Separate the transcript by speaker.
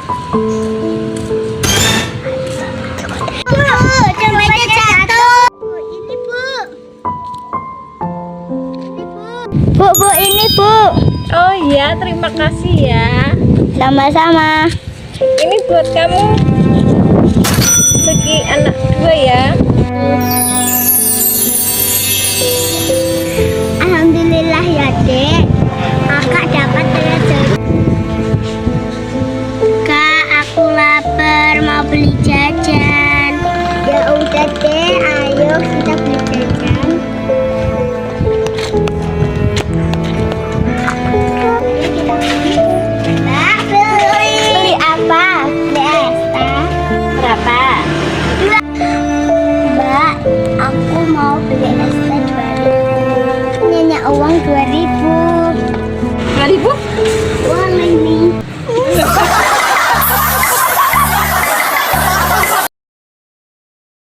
Speaker 1: Bu, ini Bu.
Speaker 2: Oh iya, terima kasih ya.
Speaker 1: Sama-sama.
Speaker 2: Ini buat kamu bagi anak dua ya.
Speaker 1: Alhamdulillah ya Dek.